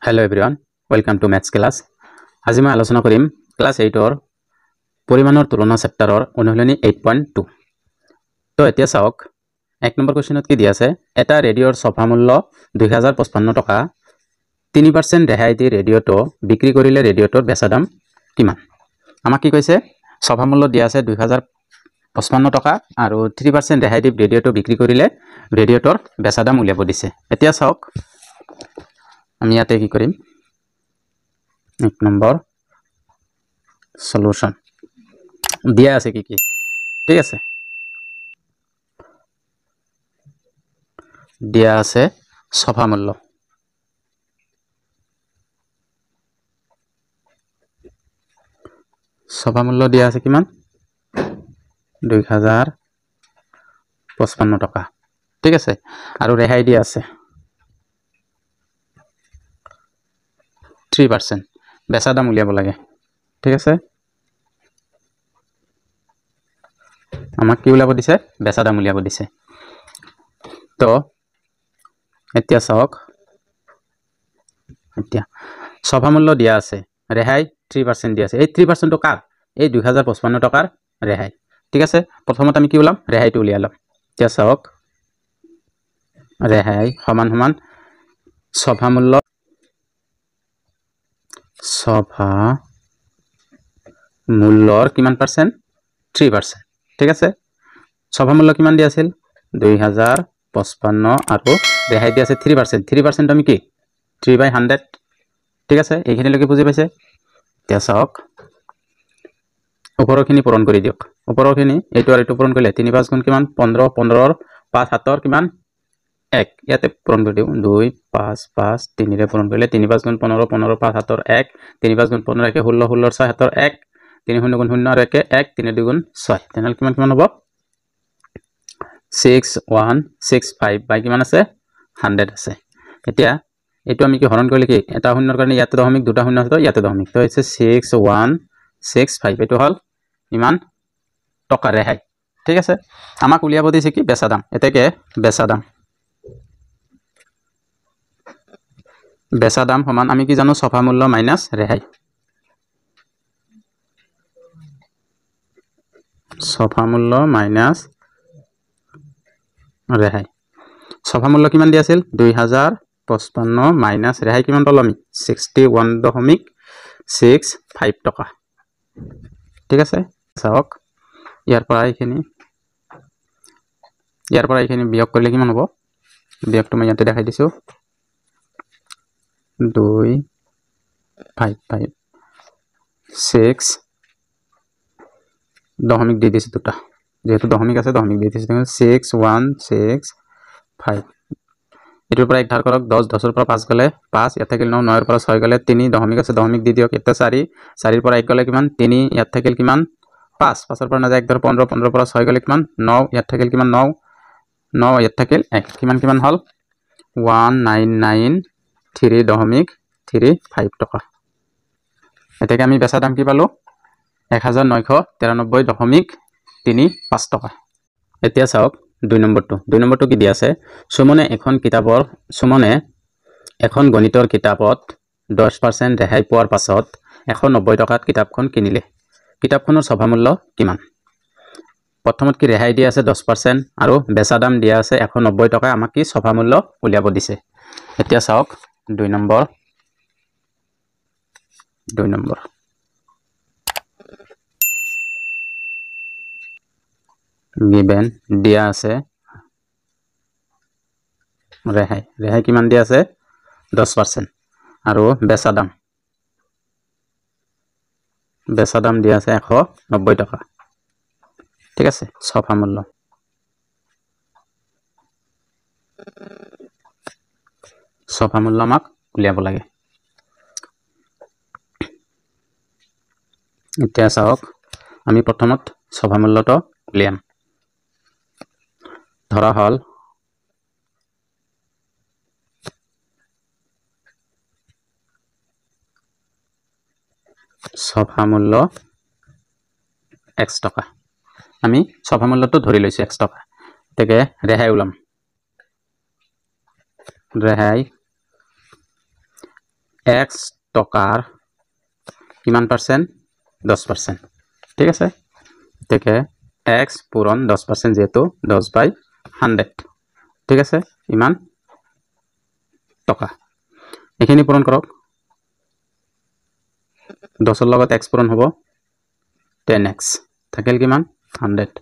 Hello everyone, welcome to Maths class. আজি মই আলোচনা কৰিম ক্লাস 8 ৰ পৰিমাণৰ তুলনা চেপ্টাৰৰ অনুশীলনী 8.2. তো এতিয়া চাওক এক নম্বৰ কোৱেশ্চনত কি দিয়া আছে এটা ৰেডিঅ'ৰ ছফা মূল্য 2055 টকা 3% ৰেহাই দি ৰেডিঅ'টো বিক্ৰী কৰিলে ৰেডিঅ'টোৰ বেচা দাম কিমান আমাক কি কৈছে ছফা মূল্য দিয়া আছে 2055 টকা আৰু 3% ৰেহাই দি ৰেডিঅ'টো বিক্ৰী কৰিলে ৰেডিঅ'টোৰ বেচা দাম উলিয়াব দিছে এতিয়া চাওক আমি ইয়াতে কি কৰিম এক নম্বৰ সলিউশন দিয়া আছে কি ঠিক আছে দিয়া আছে ছফা মূল্য দিয়া আছে কিমান 2055 টকা ঠিক আছে আৰু ৰেহাই দিয়া আছে 3% বেচা দাম উলিয়াব লাগে ঠিক আছে আমাক কি উলিয়াব দিছে বেচা দাম উলিয়াব দিছে তো এতিয়া চাওক এতিয়া ছফা মূল্য দিয়া আছে ৰেহাই 3% দিয়া আছে এই 3% টো কাক এই 2055 টকাৰ ৰেহাই ঠিক আছে প্ৰথমতে আমি কি উলাম ৰেহাইটো উলিয়ালাম এতিয়া চাওক ৰেহাই সমান সমান ছফা মূল্য ছফা মূল্যৰ কিমান পাৰ্সেন্ট 3% ঠিক আছে ছফা মূল্য কিমান দিয়া আছিল 2055 আৰু ৰেহাই দিয়া আছে 3% আমি কি 3/100 ঠিক আছে এইখিনিলৈকে বুজি পাইছে এতিয়া চাওক ওপৰখিনি পূৰণ কৰি দিয়ক ওপৰখিনি এইটো আৰু এইটো পূৰণ কৰিলে 3 5 গুণ কিমান 15 15 ৰ 5 7 ৰ কিমান 1 ইয়াতে পূৰণ কৰি দিও 2 5 5 3 ৰে পূৰণ কৰিলে 3 5 গুণ 15 15 5 7 ৰ 1 3 5 গুণ 15 1 16 16 6 7 ৰ 1 3 0 গুণ 0 আৰু 1 1 3 2 গুণ 6 তেনেহ'লে কিমান হ'ব 6165 বাই কিমান আছে 100 আছে এতিয়া এটো আমি কি হৰণ কৰিলে কি এটা শূন্যৰ কাৰণে ইয়াতে দশমিক দুটা শূন্য আছে তো ইয়াতে দশমিক তো হৈছে 6165 এটো হল ইমান টকা ৰেহাই ঠিক আছে আমাক উলিয়াব দিছে কি বেচা দাম এতেকে বেচা দাম সমান আমি কি জানো ছফা মূল্য মাইনাস ৰেহাই ছফা মূল্য মাইনাস ৰেহাই ছফা মূল্য কিমান দিয়া আছিল 2055 মাইনাস ৰেহাই কিমান পালো আমি 61.65 টকা ঠিক আছে চাওক ইয়াৰ পৰা এইখিনি বিয়োগ কৰিলে কিমান হ'ব বিয়োগটো মই ইয়াতে দেখাই দিছো 2 5 5 6 দশমিক দি দিছে দুটা যেহেতু দশমিক আছে দশমিক দি দিছে 6165 এটোৰ পৰা এক ধাৰ কৰক 10 10 ৰ পৰা 5 গলে 5 ইয়াত থাকিল 9 9 ৰ পৰা 6 গলে 3 দশমিক আছে দশমিক দি দিয়ক এটা 4 4 ৰ পৰা 1 গলে কিমান 3 ইয়াত থাকিল কিমান 5 5 ৰ পৰা না যায় 1 ধৰ 15 15 ৰ পৰা 6 গলে কিমান 9 ইয়াত থাকিল কিমান 9 9 ইয়াত থাকিল 1 কিমান হল 1993.35 টকা এটাকে আমি বেচা দাম কি পালো 1993.35 টকা এতিয়া চাওক 2 নম্বৰটো কি দিয়া আছে সুমনে এখন গণিতৰ কিতাপত 10% ৰেহাই পোৱাৰ পাছত 190 টকাত কিতাপখন কিনিলে কিতাপখনৰ ছফা মূল্য কিমান প্ৰথমত কি ৰেহাই দিয়া আছে 10% আৰু বেচা দাম দিয়া আছে 190 টকা আমাক কি ছফা মূল্য উলিয়াব দিছে এতিয়া চাওক 2 নম্বৰ given দিয়া আছে ৰেহাই কিমান দিয়া আছে 10% আৰু বেচা দাম দিয়া আছে 190 টকা ঠিক আছে ছফা মূল্য আমাক উলিয়াব লাগে এতিয়া চাওক আমি প্ৰথমত ছফা মূল্যটো উলিয়াম ধৰা হল ছফা মূল্য x টকা আমি ছফা মূল্যটো ধৰি লৈছো x টকা তেকে ৰেহাই উলাম ৰেহাই x টকাৰ কিমান পাৰ্চেণ্ট 10%, ঠিক আছে এতেকে x পূৰণ 10% যেহেতু 10/100, ঠিক আছে ইমান টকা এখিনি পূৰণ কৰক 10 লগত x পূৰণ হ'ব 10x থাকিল কিমান 100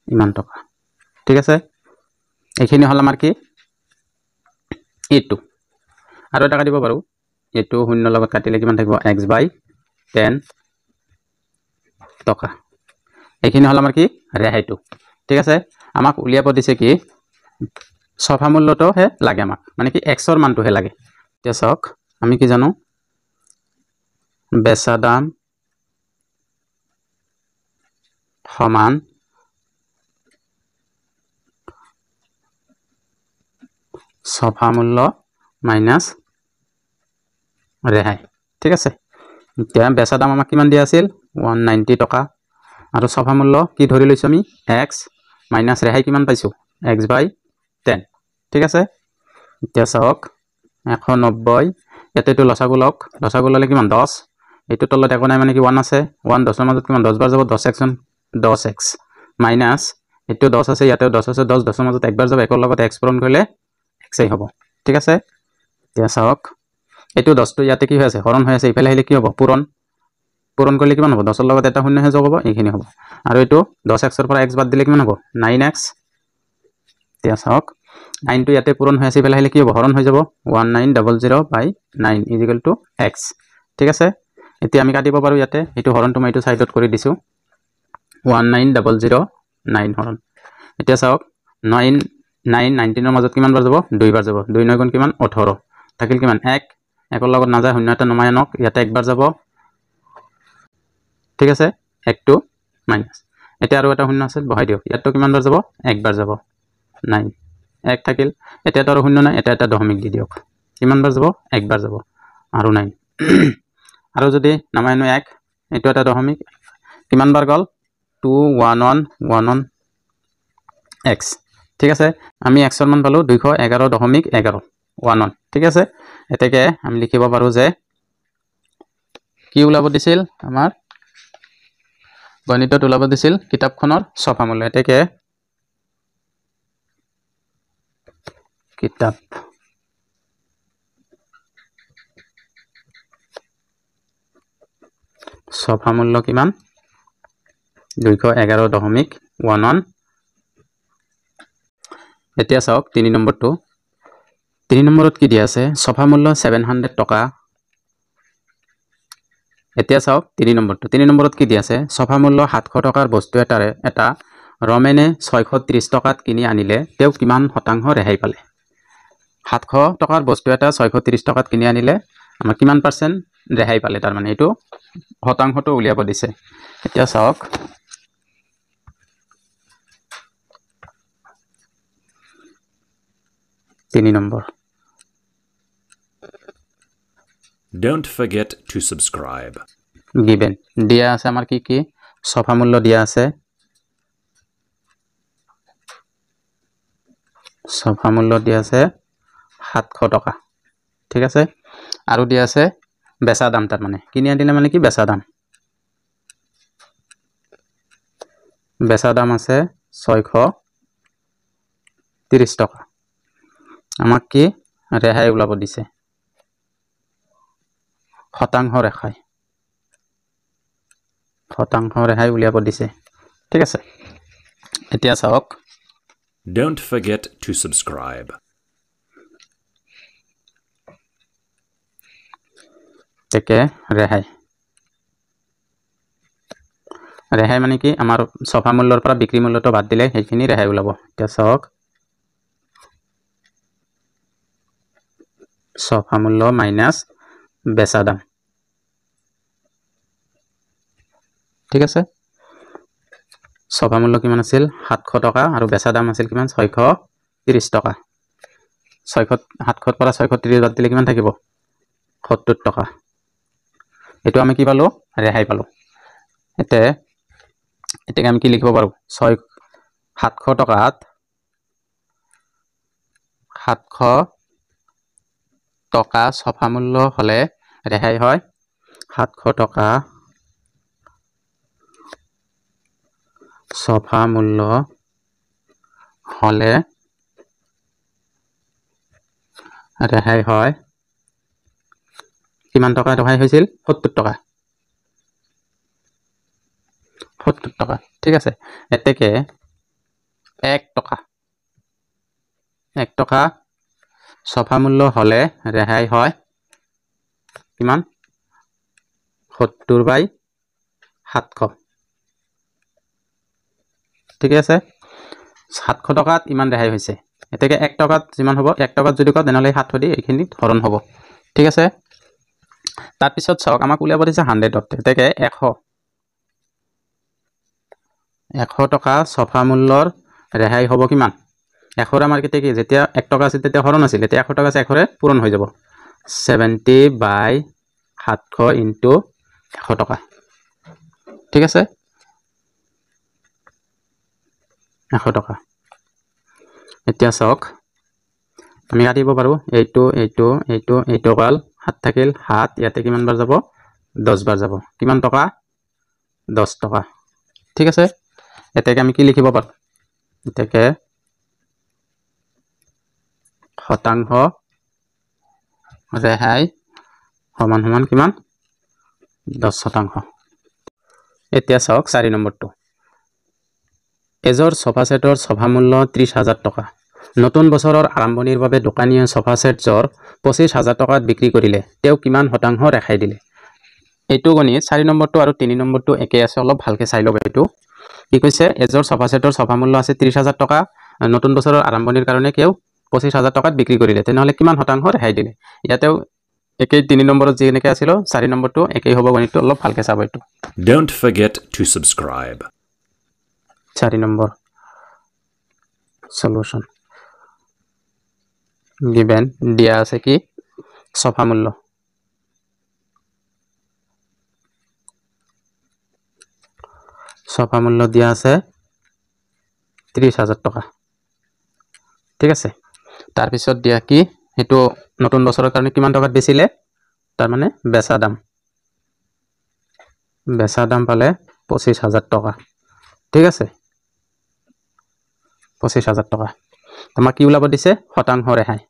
ইমান টকা, ঠিক আছে এখিনি হল আমাৰ কি এইটো আৰু এটা কাটিব পাৰো এইটো শূন্য লগত কাটিলে কিমান থাকিব x/10 টকা এখিনি হল আমাৰ কি ৰেহাইটো, ঠিক আছে আমাক উলিয়াব দিছে কি সফা মূল্যটো হে লাগে আমাক মানে কি x ৰ মানটো হে লাগে এতিয়া চাওক আমি কি জানো বেচা দাম সমান সফা মূল্য মাইনাস ৰেহাই, ঠিক আছে এতিয়া বেচা দাম আমাক কিমান দিয়া আছিল 190 টকা আৰু সফা মূল্য কি ধৰি লৈছো আমি x মাইনাস ৰেহাই কিমান পাইছো x/10, ঠিক আছে এতিয়া চাওক 190 এতেটো লসাগু ললে কিমান 10 এইটো তলত একো নাই মানে কি 1 আছে 1 10 ৰ মাজত কিমান 10 বাৰ যাব 10x মাইনাস এইটো 10 আছে ইয়াতে 10 আছে 10 10 ৰ মাজত একবাৰ যাব একৰ লগত x পূৰণ কৰিলে x এই হ'ব, ঠিক আছে এতিয়া চাওক এইটো 10 টো ইয়াতে কি হৈ আছে হৰণ হৈ আছে ইফালে আহিলে কি হ'ব পূৰণ কৰিলে কিমান হ'ব 10 ৰ লগত এটা শূন্য হে যোগ হ'ব এইখিনি হ'ব আৰু এইটো 10x ৰ পৰা x বাদ দিলে কিমান হ'ব 9x এতিয়া চাওক 9 টো ইয়াতে পূৰণ হৈ আছে ইফালে আহিলে কি হ'ব হৰণ হৈ যাব 1900/9 = x, ঠিক আছে এতিয়া আমি কাটিব পাৰো ইয়াতে এইটো হৰণটো মই এইটো সাইডত কৰি দিছো 19009 হৰণ এতিয়া চাওক 9 19 ৰ মাজত কিমান বাৰ যাব 2 বাৰ যাব 2 9 গুণ কিমান 18 থাকিল কিমান 1 একৰ লগত নাযায় শূন্য এটা নমাই আনক ইয়াতে একবাৰ যাব, ঠিক আছে 1 টো মাইনাস এতিয়া আৰু এটা শূন্য আছে বহাই দিয়ক ইয়াতো কিমান বাৰ যাব একবাৰ যাব 9 1 থাকিল এতিয়া তো আৰু শূন্য নাই এটা দশমিক দি দিয়ক কিমান বাৰ যাব একবাৰ যাব আৰু 9 আৰু যদি নামাই আনো 1 এইটো এটা দশমিক কিমান বাৰ গল 211 x, ঠিক আছে আমি x ৰ মান পালো 211.11 ঠিক আছে এতেকে আমি লিখিব পাৰো যে কি ওলাব দিছিল আমাৰ গণিতত ওলাব দিছিল কিতাপখনৰ সফা মূল্য এতেকে কিতাপ সফা মূল্য কিমান 211.11 এতিয়া চাওক 3 নম্বৰটো 3 নম্বৰত কি দিয়া আছে সফা মূল্য 700 টকা এতিয়া চাওক 3 নম্বৰত কি দিয়া আছে সফা মূল্য 700 টকাৰ বস্তু এটা ৰমেনে 630 টকাত কিনি আনিলে তেও কিমান শতাংশ ৰেহাই পালে 700 টকাৰ বস্তু এটা 630 টকাত কিনি আনিলে আমাৰ কিমান পাৰ্চেন্ট ৰেহাই পালে তাৰ মানে এইটো শতাংশটো উলিয়াব দিছে এতিয়া চাওক তিনি number Don't forget to subscribe. given দিয়া আছে আমাৰ কি সফা মূল্য দিয়া আছে সফা মূল্য দিয়া আছে 700 টকা ঠিক আছে আৰু দিয়া আছে বেচা দাম তাৰ মানে কিনি আনিলে মানে কি বেচা দাম আছে 630 টকা আমাক কি ৰেহাই ওলাব দিছে শতাংশ ৰেহাই উলিয়াব দিছে ঠিক আছে এতিয়া চাওক Don't forget to subscribe. তেকে ৰেহাই মানে কি আমাৰ সফা মূল্যৰ পৰা বিক্ৰী মূল্যটো বাদ দিলে সেইখিনি ৰেহাই ওলাব এতিয়া চাওক সফা মূল্য মাইনাস বেচা দাম ঠিক আছে সফা মূল্য কিমান আছিল 700 টকা আৰু বেচা দাম আছিল কিমান 630 টকা 700 পৰা 630 বাদ দিলে কিমান থাকিব 70 টকা এটো আমি কি পালো ৰেহাই পালো এতে আমি কি লিখিব পাৰো 700 টকাত 700 টকা ছফা মূল্য হলে ৰেহাই হয় 700 টকা ছফা মূল্য হলে ৰেহাই হয় কিমান টকা ৰেহাই হৈছিল 70 টকা 70 টকা ঠিক আছে এতেকে 1 টকা 1 টকা ছফা মূল্য হলে ৰেহাই হয় কিমান 70/700 ঠিক আছে 700 টকাত ইমান ৰেহাই হৈছে এতেকে 1 টকাত যিমান হ'ব 1 টকাত যদি কওঁ তেনেহলে 700 দি এইখিনি হৰণ হ'ব ঠিক আছে তাৰ পিছত চাওক আমাক উলিয়াব দিছে 100ত এতেকে 100 টকা ছফা মূল্যৰ ৰেহাই হ'ব কিমান 100 আমাৰ কেতে কি যেতিয়া 1 টকা আছিল তেতিয়া হৰণ আছিল এতিয়া 100 টকা আছে 100 পূৰণ হৈ যাব 70/700 ইনটু 100 টকা ঠিক আছে 100 টকা এতিয়া চাওক আমি কাটিব পাৰো এইটো কাল 7 থাকিল 7 ইয়াতে কিমান বাৰ যাব 10 বাৰ যাব কিমান টকা 10 টকা ঠিক আছে এতেকে আমি কি লিখিব পাৰো এতেকে শতাংশ ৰেহাই সমান সমান কিমান 10 শতাংশ এতিয়া চাওক 4 নম্বৰটো এজৰ সোফা সেটৰ সোফা মূল্য 30,000 টকা নতুন বছৰৰ আৰম্ভণিৰ বাবে দোকানীয়ে সোফা সেটৰ 25,000 টকাত বিক্ৰী কৰিলে তেও কিমান শতাংশ ৰেহাই দিলে এইটো গণিত 4 নম্বৰটো আৰু 3 নম্বৰটো একে আছে অলপ ভালকে চাই লব এইটো কি কৈছে এজৰ সোফা সেটৰ সোফা মূল্য আছে 30,000 টকা নতুন বছৰৰ আৰম্ভণিৰ কাৰণে কেও 25,000 টকাত বিক্ৰী কৰিলে তেনেহলে কিমান শতাংশ ৰেহাই দিলে ইয়াতেও একেই 3 নম্বৰত যি এনেকে আছিল 4 নম্বৰটো একেই হ'ব গণিতটো অলপ ভালকে চাব এইটো Don't forget to subscribe. 4 number solution given দিয়া আছে কি সোফা মূল্য সোফা মূল্য দিয়া আছে 30,000 টকা ঠিক আছে তাৰ পিছত দিয়া কি হেতু নতুন বছৰৰ কাৰণে কিমান টকাত বেচিলে তাৰ মানে বেচা দাম পালে 25,000 টকা ঠিক আছে 25,000 টকা আমাক কি উলাব দিছে শতাংশ ৰেহাই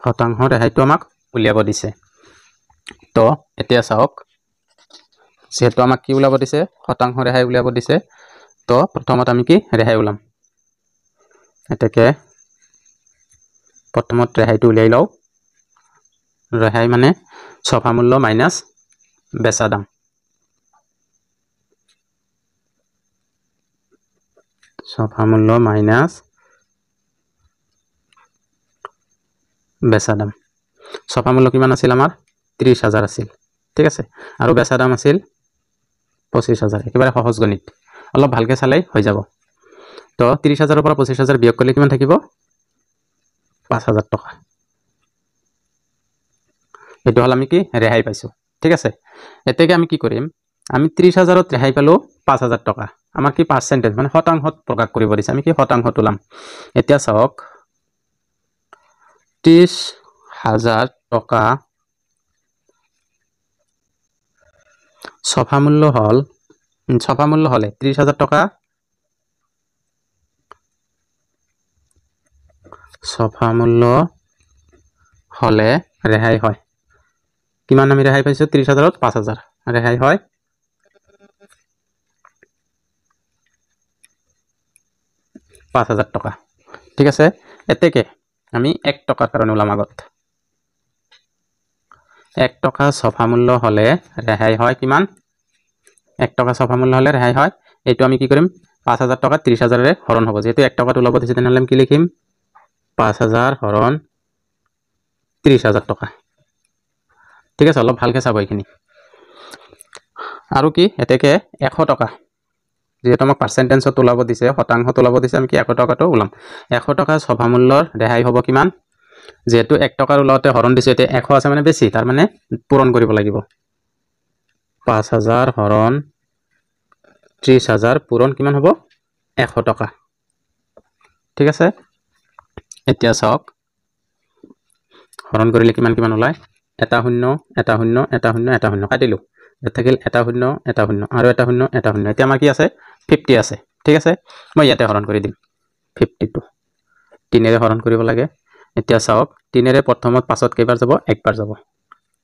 শতাংশ ৰেহাইটো আমাক উলিয়াব দিছে তো এতিয়া চাওক যেহেতু আমাক কি উলাব দিছে শতাংশ ৰেহাই উলিয়াব দিছে তো প্ৰথমত আমি কি ৰেহাই উলাম এটাকে প্ৰথমত ৰেহাইটো উলিয়াই লও ৰেহাই মানে সোফা মূল্য মাইনাস বেচা দাম সোফা মূল্য মাইনাস বেচা দাম সোফা মূল্য কিমান আছিল আমাৰ 30,000 আছিল ঠিক আছে আৰু বেচা দাম আছিল 25,000 একেবাৰে সহজ গণিত অলপ ভালকে চালাই হৈ যাব তো 30,000 পৰা 25,000 বিয়োগ কৰিলে কিমান থাকিব 5,000 টকা এটো হল আমি কি ৰেহাই পাইছো ঠিক আছে এতেকে আমি কি কৰিম আমি 30,000ত ৰেহাই পালো 5,000 টকা আমাৰ কি পাৰ্সেন্টেজ মানে শতাংশত প্ৰকাশ কৰিব দিছে আমি কি শতাংশ তুলাম এতিয়া চাওক 30,000 টকা সোফা মূল্য হলে 30,000 টকা সোফা মূল্য হলে ৰেহাই হয় কিমান আমি ৰেহাই পাইছো 30,000ত 5,000 ৰেহাই হয় 5,000 টকা ঠিক আছে এতেকে আমি 1 টকাৰ কাৰণে উলাম আগত 1 টকা সোফা মূল্য হলে ৰেহাই হয় কিমান 1 টকা সোফা মূল্য হলে ৰেহাই হয় এইটো আমি কি কৰিম 5,000 টকা 30,000 ৰে হৰণ হ'ব যেহেতু 1 টকাত উলাব দিছে তেনেহলে আমি কি লিখিম 5,000 হৰণ 30,000 টকা ঠিক আছে অলপ ভালকে চাব এইখিনি আৰু কি এতেকে 100 টকা যেহেতু আমাক পার্সেন্টেজত উলাব দিছে শতাংশত উলাব দিছে আমি কি 100 টকাটো উলাম 100 টকা সোফা মূল্যৰ ৰেহাই হ'ব কিমান যেহেতু 1 টকাৰ উলাওতে হৰণ দিছে এতে 100 আছে মানে বেছি তাৰ মানে পূৰণ কৰিব লাগিব 5,000 হৰণ 30,000 পূৰণ কিমান হ'ব 100 টকা ঠিক আছে এতিয়া চাওক হৰণ কৰিলে কিমান কিমান ওলায় এটা শূন্য এটা শূন্য এটা শূন্য এটা শূন্য কাটিলোঁ ইয়াত থাকিল এটা শূন্য এটা শূন্য আৰু এটা শূন্য এটা শূন্য এতিয়া আমাৰ কি আছে 50 আছে ঠিক আছে মই ইয়াতে হৰণ কৰি দিম 52 3 ৰে হৰণ কৰিব লাগে এতিয়া চাওক 3 ৰে প্ৰথমত পাছত কেইবাৰ যাব একবাৰ যাব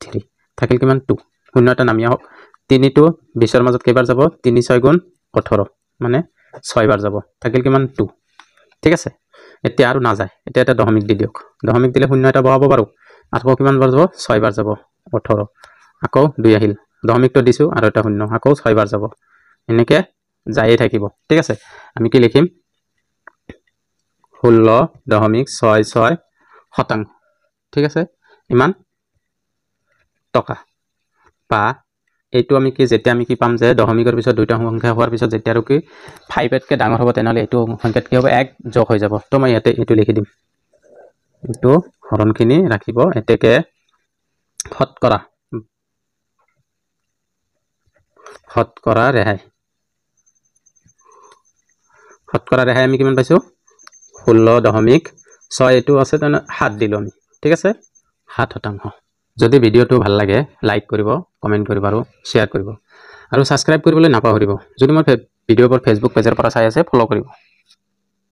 3 থাকিল কিমান 2 শূন্য এটা নামি আহক 3 টো 20 ৰ মাজত কেইবাৰ যাব 3 6 গুণ 18 মানে 6 বাৰ যাব থাকিল কিমান 2 ঠিক আছে এতিয়া আৰু না যায় এতিয়া এটা দশমিক দি দিয়ক দশমিক দিলে শূন্য এটা বহাব পাৰো আকৌ কিমান বাৰ যাব 6 বাৰ যাব 18 আকৌ 2 আহিল দশমিকটো দিছো আৰু এটা শূন্য আকৌ 6 বাৰ যাব এনেকে যায়ে থাকিব ঠিক আছে আমি কি লিখিম 16.66 শতাংশ ঠিক আছে ইমান টকা পা এইটো আমি কি যেতিয়া আমি কি পাম যে দশমিকৰ পিছত দুইটা সংখ্যা হোৱাৰ পিছত যেতিয়া আৰু কি 5 তকৈ ডাঙৰ হ'ব তেনেহলে এইটো সংখ্যাত কি হ'ব 1 যোগ হৈ যাব তো মই ইয়াতে এইটো লিখি দিম এইটো হৰণখিনি ৰাখিব এতেকে শতকৰা ৰেহাই আমি কিমান পাইছো 16.6 এইটো আছে তেনে 7 দিলো আমি ঠিক আছে 7%। যদি ভিডিওটো ভাল লাগে লাইক কৰিব কমেন্ট কৰিব আৰু শেয়াৰ কৰিব আৰু সাবস্ক্ৰাইব কৰিবলৈ নাপাহৰিব যদি মোৰ ভিডিওবোৰ ফেসবুক পেজৰ পৰা চাই আছে ফলো কৰিব।